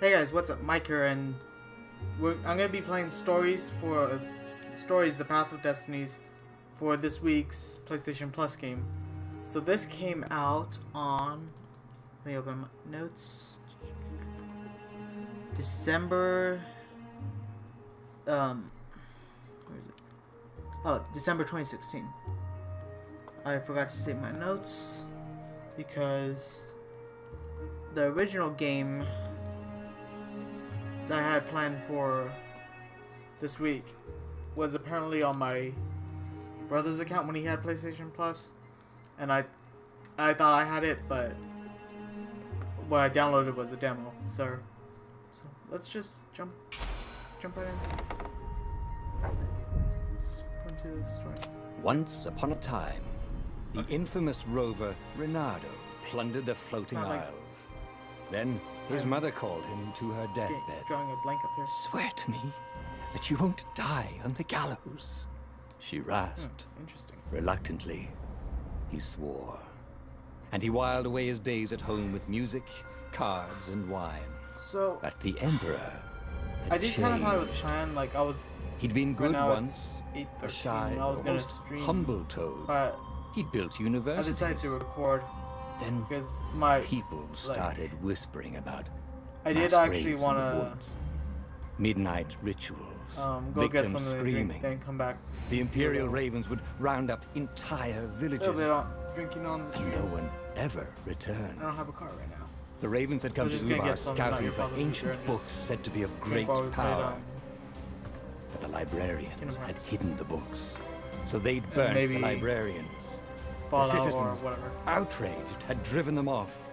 Hey guys, what's up? Mike here, and I'm gonna be playing Stories, The Path of Destinies, for this week's PlayStation Plus game. So this came out on, let me open my notes, December, where is it? Oh, December 2016. I forgot to save my notes, because the original game that I had planned for this week was apparently on my brother's account when he had PlayStation Plus, and I thought I had it, but what I downloaded was a demo. So let's just jump right in. Let's go into the story. Once upon a time, the infamous rover Reynardo plundered the floating isles. Then his mother called him to her deathbed. Drawing a blank up here. "Swear to me that you won't die on the gallows," she rasped. Interesting. Reluctantly, he swore. And he whiled away his days at home with music, cards, and wine. So But the Emperor had I did kind of have a changed. plan. Like He'd been good now once, it's a 8:13. shy, I was gonna almost stream, humble toad. but He'd built I universities. decided to record Then because my people started whispering about I did mass actually graves in want the to woods, midnight rituals, go get victims something to screaming. drink, then come back. The Imperial Ravens would round up entire A villages, little bit on drinking on the and street. no one ever returned. I don't have a car right now. The Ravens had come We're to just gonna Ubar get something about scouting your for father's ancient journeys. books said to be of Drink great while we played, power. But the librarians Kingdom had Hearts. hidden the books, so they'd burnt maybe the librarians. Fallout The or citizens, whatever. outraged, had driven them off.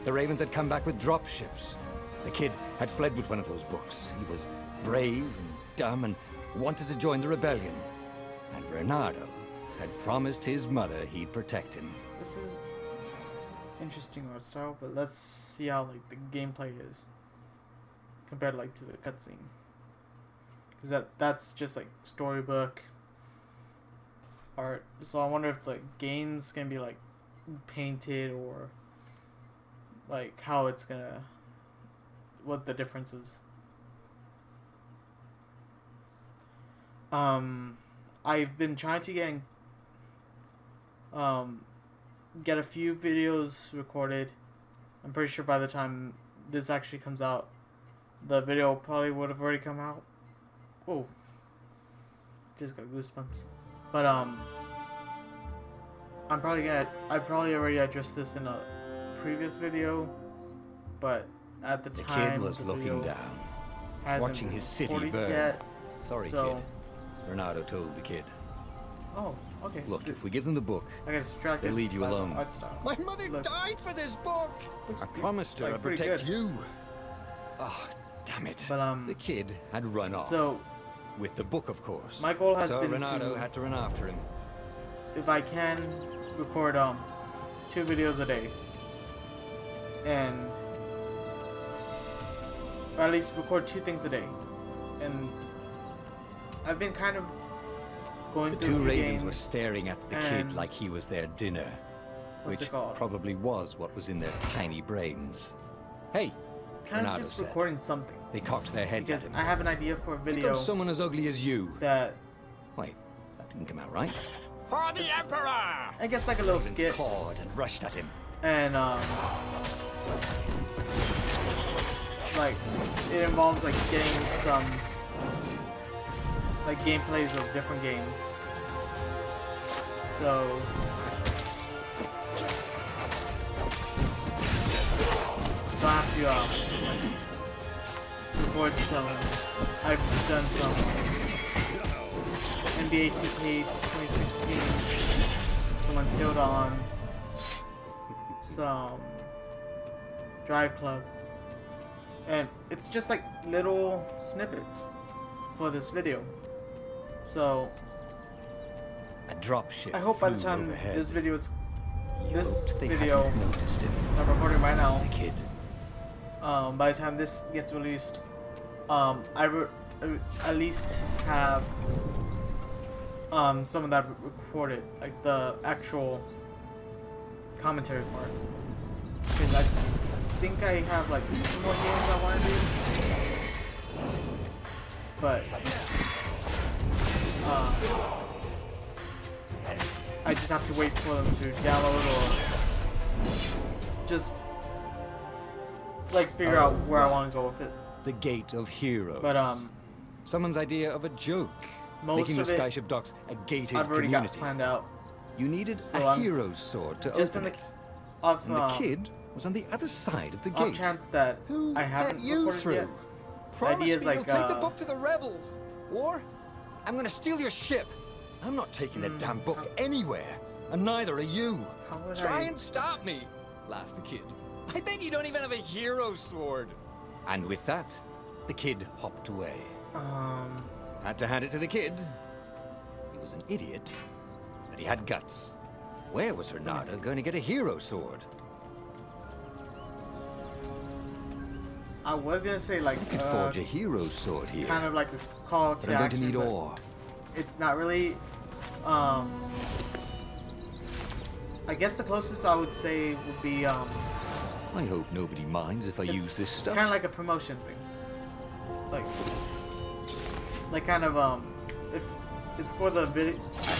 The Ravens had come back with dropships. The kid had fled with one of those books. He was brave and dumb and wanted to join the rebellion. And Reynardo had promised his mother he'd protect him. This is interesting art style, but let's see how like the gameplay is compared like to the cutscene. Because that's just like storybook art. So I wonder if the game's gonna be like painted or like how it's gonna, what the difference is. I've been trying to get a few videos recorded. I'm pretty sure by the time this actually comes out, the video probably would have already come out. Oh, just got goosebumps. But I probably already addressed this in a previous video, but at the The time kid was the looking video down, hasn't watching his city recorded burn. yet, "Sorry, so- kid," Reynardo told the kid. Oh, okay. "Look, if we give them the book, I got distracted. they'll leave you by the alone." art style. "My mother Looks- died for this book. looks I promised her like I'd pretty protect good. you." Oh, damn it. But The kid had run off. so With the book, of course. my goal has so been Reynardo to, had to run after him. if I can, record 2 videos a day, and or at least record 2 things a day. And I've been kind of going The through two a few ravens games, were staring at the kid and- like he was their dinner, What's which it called? probably was what was in their tiny brains. "Hey," kind of Reynardo just said. recording something, They cocked their heads because at him. I have an idea for a "Here video comes someone as ugly as you." that Wait, that didn't come out right. For the Emperor! I guess like a little Ravens skit, cawed and rushed at him. and like it involves like getting some like gameplays of different games. So I have to record some. I've done some NBA 2K 2016, some Until Dawn, some Drive Club, and it's just like little snippets for this video. So A dropship I hope by the flew time overhead. this video is You this hoped they video hadn't noticed him. I'm recording right now, The kid. by the time this gets released, I at least have some of that recorded, like the actual commentary part. Because think I have like 2 more games I want to do, but I just have to wait for them to download or just like figure out where I want to go with it. The Gate of Heroes. But someone's idea of a joke, most making of the it Skyship Docks a gated I've already community. got planned out. You needed So a I'm hero's sword to just open in the it. off And the kid was on the other side of the off gate. chance that Who I haven't let you recorded through? yet. Promise idea is me like, you'll take the book to the rebels, or I'm gonna steal your ship. I'm not taking the damn book anywhere, and neither are you. How would Try I? and stop me, laughed the kid. I bet you don't even have a hero sword. And with that, the kid hopped away. Had to hand it to the kid. He was an idiot, but he had guts. Where was Renato going to get a hero sword? I was gonna say like You could forge a hero sword here. kind of like a call to But I'm going action, to need but ore. it's not really. I guess the closest I would say would be I hope nobody minds if I it's use this stuff. kind of like a promotion thing, like kind of if it's for the video.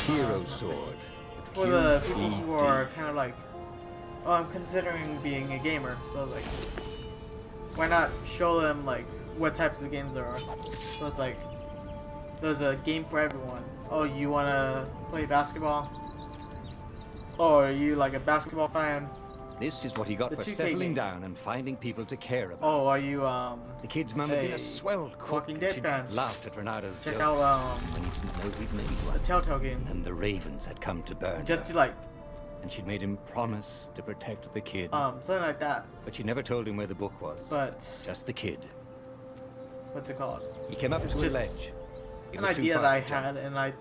Hero sword. It's for the people who are kind of like, oh, I'm considering being a gamer, so like, why not show them like what types of games there are? So it's like, there's a game for everyone. Oh, you wanna play basketball? Oh, are you like a basketball fan? This is what he got The for 2K settling game. down and finding people to care about. Oh, are you The kid's mum had been a a swell cook. Walking and Dead she'd fan? laughed at Renato's check jokes out when he didn't know he'd made the one. Telltale games? And the ravens had come to burn Just her. to like And she'd made him promise to protect the kid. something like that. But she never told him where the book was. But Just the kid. what's it called? He came up It's to a just ledge. It An was too idea far that I to jump. had, and I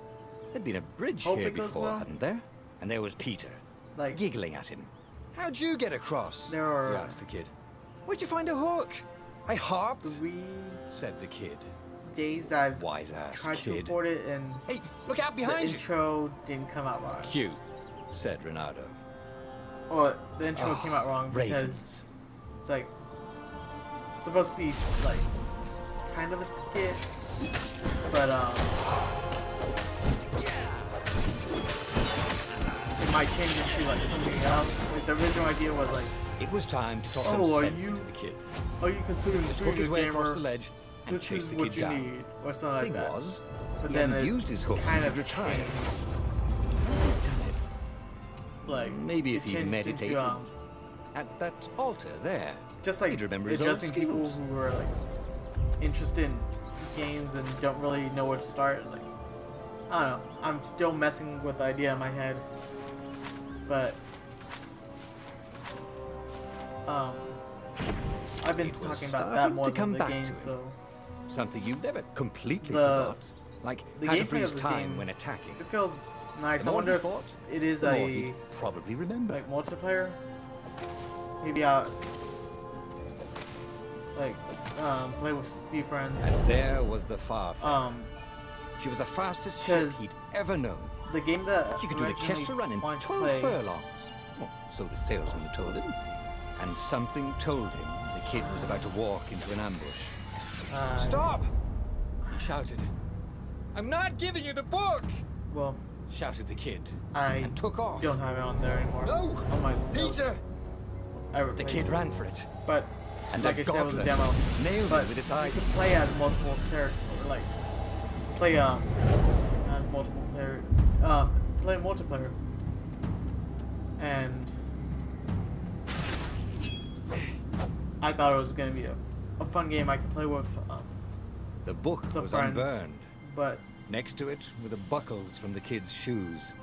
There'd been a bridge Hope here it goes before, well. hadn't there? And there was Peter, like giggling at him. How'd you get across? there are He asked the kid. Where'd you find a hook? I hopped, 3 said the kid. days I've Wise ass tried to kid. record it, and Hey, look out the behind you! intro didn't come out right. Cute, said Renato. Or the intro came out wrong because Ravens. it's like supposed to be like kind of a skit, but it might change into like something else. Like the original idea was like, It was time to talk Oh, some are sense you- into the kid. are you considering Took being his a way across the gamer? ledge and This is chased the what kid you down. need, or something Thing like that. was, But he then hadn't it used his hook kind since of he'd retired. changed. Damn it. Like Maybe it if he changed meditated into, at that altar there. just like He'd remember his own addressing people skills. who are like interested in games and don't really know where to start. Like I don't know. I'm still messing with the idea in my head, but I've been It was talking about that starting more to than come the back game. to him. So Something you never completely The- forgot. Like the how to gameplay freeze of the time game- when attacking. it feels nice. The I more wonder he if fought, it is the more a he'd probably remember. like multiplayer. Maybe like play with a few friends. And there was the Farfan. She was the fastest ship 'cause he'd ever known. The game that She could do the originally Kester run in wanted to 12 play- furlongs. Oh, so the salesman had told him. And something told him the kid was about to walk into an ambush. Stop! He shouted. I'm not giving you the book! Well, Shouted the kid. I And took off. don't have it on there anymore. No! On my Peter! notes. I The replaced kid it. ran for it. But And like the I said, it was a gauntlet demo. nailed But it with its you eyes. can play as multiple characters, like play as multiple player, play multiplayer, and I thought it was gonna be a fun game I could play with The book some was friends. unburned. But Next to it were the buckles from the kid's shoes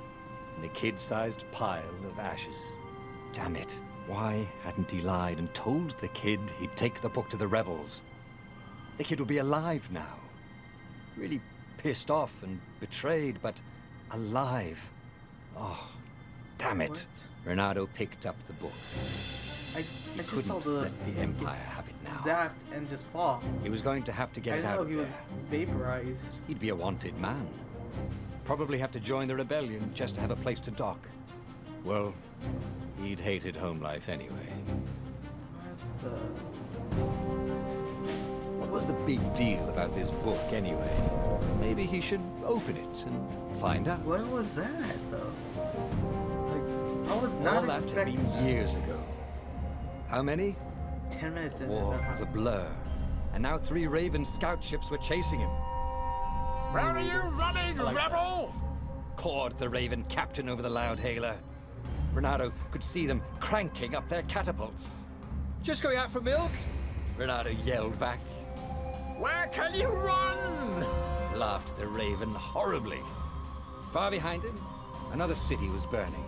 and a kid-sized pile of ashes. Damn it. Why hadn't he lied and told the kid he'd take the book to the rebels? The kid would be alive now. Really pissed off and betrayed, but alive. Oh, damn it. What? Renato picked up the book. I He just couldn't saw the let the Empire have it now. zapped and just fall. He was going to have to I get it didn't out know of he there. was vaporized. He'd be a wanted man. Probably have to join the rebellion just to have a place to dock. Well, he'd hated home life anyway. the. What was the big deal about this book, anyway? Maybe he should open it and find out. What was that though? Like, I was not All that had expecting. been years ago. How many? 10 minutes in. War that was a happens. blur. And now 3 Raven scout ships were chasing him. Where are you running, like rebel? Cawed the Raven captain over the loud hailer. Renato could see them cranking up their catapults. Just going out for milk? Renato yelled back. Where can you run? Laughed the Raven horribly. Far behind him, another city was burning.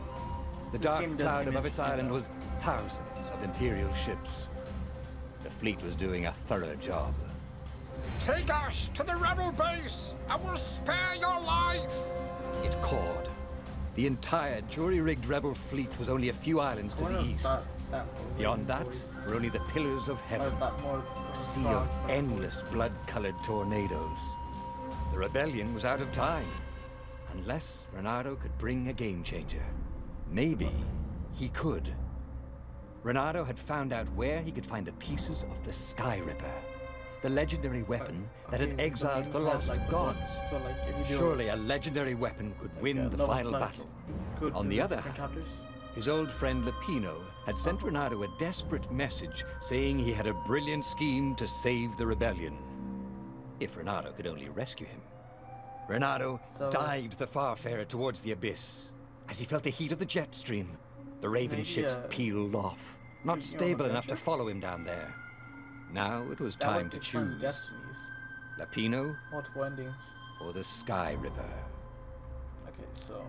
The This dark game does cloud seem above its interesting, island though. was thousands of Imperial ships. The fleet was doing a thorough job. Take us to the rebel base! I will spare your life! It cawed. The entire jury-rigged rebel fleet was only a few islands to I the wonder if east. that Beyond that voice. were only the pillars of Or heaven, if that more a sea frog of voice. endless blood-colored tornadoes. The rebellion was out of time, unless Renato could bring a game-changer. Maybe he could. Renato had found out where he could find the pieces of the Sky Ripper, the legendary weapon that had Okay, so exiled game the had, lost like, the gods. book. So like if you do Surely a legendary weapon could win the level final select, battle. go On through the other different hand, chapters. his old friend Lapino had sent Renato a desperate message saying he had a brilliant scheme to save the rebellion. If Renato could only rescue him. Renato So- dived the Farfarer towards the abyss. As he felt the heat of the jet stream, the Raven Maybe, ships peeled off, not you know, stable enough to adventure? follow him down there. Now it was That time would to be fun, choose Destinies. Lapino Multiple endings. or the Sky Ripper. Okay, so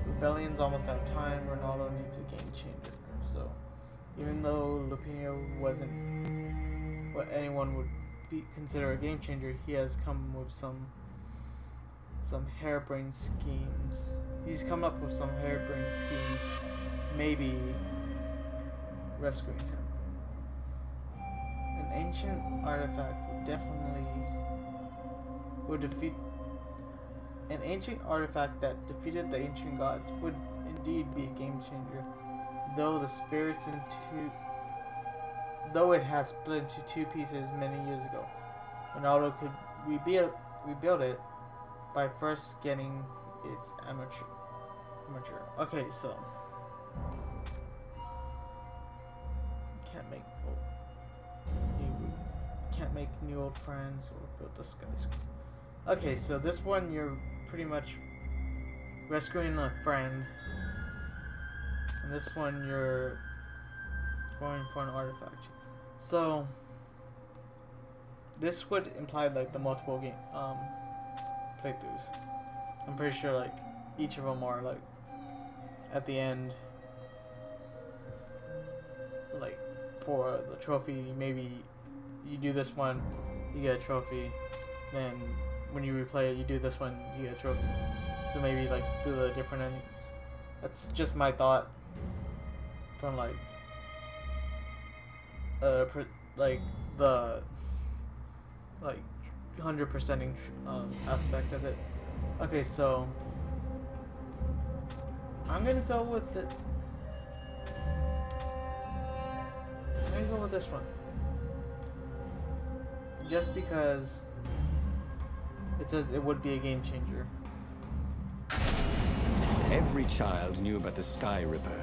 Rebellion's almost out of time. Ronaldo needs a game changer. So even though Lupino wasn't what anyone would consider a game changer, he has come with some harebrained schemes. He's come up with some harebrained schemes, maybe rescuing him. An ancient artifact would defeat. An ancient artifact that defeated the ancient gods would indeed be a game changer, though it has split into 2 pieces many years ago. Ronaldo could rebuild it by first getting its amateur. Okay, so can't make new old friends or build the skyscraper. Okay, so this one you're pretty much rescuing a friend, and this one you're going for an artifact. So this would imply like the multiple game playthroughs. I'm pretty sure like each of them are like at the end, like for the trophy. Maybe you do this one, you get a trophy. Then when you replay it, you do this one, you get a trophy. So maybe like do the different endings. That's just my thought from like the 100%ing aspect of it. Okay, so I'm gonna go with it. I'm gonna go with this one, just because it says it would be a game changer. Every child knew about the Sky Ripper.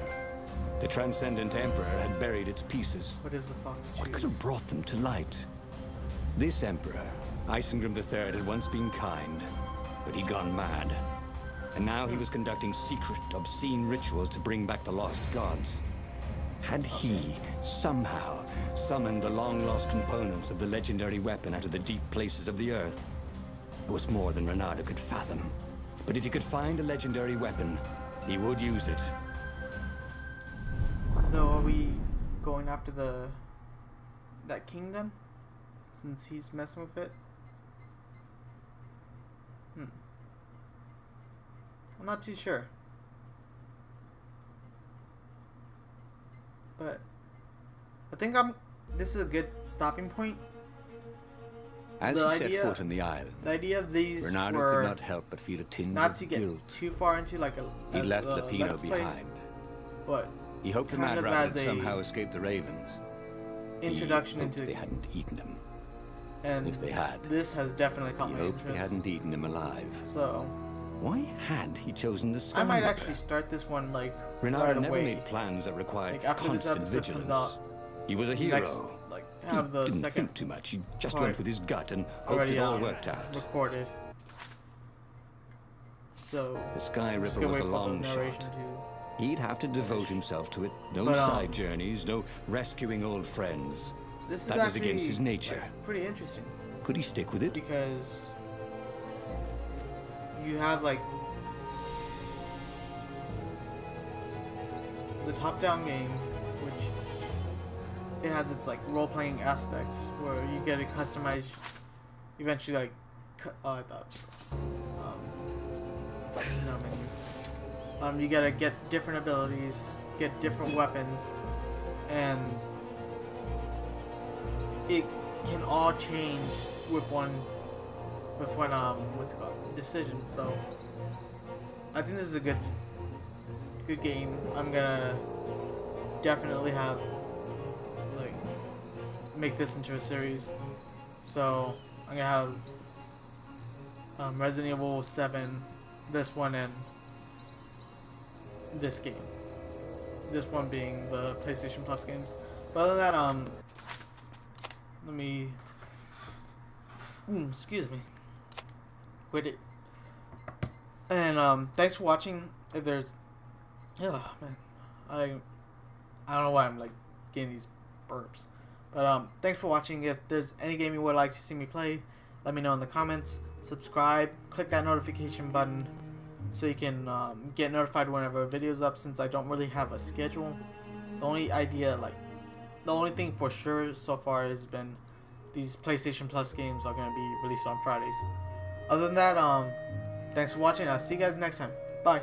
The Transcendent Emperor had buried its pieces. What does the fox choose? What could have brought them to light? This Emperor, Isengrim III, had once been kind, but he'd gone mad. And now he was conducting secret, obscene rituals to bring back the lost gods. Had he, somehow, summoned the long-lost components of the legendary weapon out of the deep places of the earth? It was more than Renato could fathom. But if he could find a legendary weapon, he would use it. So are we going after that kingdom, since he's messing with it? I'm not too sure, but I think this is a good stopping point. As The he set idea- foot on the island, The idea of these Renato were could not help but feel a tinge not of to get guilt. too far into like He left Lapino Let's Play, behind. but He hoped the kind Mad of Rat as had a somehow escaped the Ravens. introduction He into hoped the they hadn't eaten him. and If they had, this has definitely caught he my hoped they interest. hadn't eaten him alive. So Why had he chosen the Sky I might Mother? actually start this one like Renard right never away. made plans that required Like after this constant episode vigilance. comes out, He was a hero. next like He have the didn't second think too much. He just part went with his gut and hoped already it all worked out. recorded. So The Sky I'm just Ripper gonna was wait a for the long narration shot. to He'd have to devote himself to it. No But, side journeys, no rescuing old friends. This is That was actually against his nature. like, pretty interesting Could he stick with it? because you have like the top-down game, which it has its like role-playing aspects where you get to customize. Eventually, like I thought, there's no menu. You gotta get different abilities, get different weapons, and it can all change with one what's it called, decision. So I think this is a good game. I'm gonna definitely have like make this into a series. So I'm gonna have Resident Evil 7, this one, and this game. This one being the PlayStation Plus games. But other than that, let me. Excuse me. Quit it. And thanks for watching. If there's, oh man, I don't know why I'm like getting these burps. But thanks for watching. If there's any game you would like to see me play, let me know in the comments. Subscribe. Click that notification button so you can get notified whenever a video's up. Since I don't really have a schedule, the only thing for sure so far has been these PlayStation Plus games are gonna be released on Fridays. Other than that, thanks for watching. I'll see you guys next time. Bye.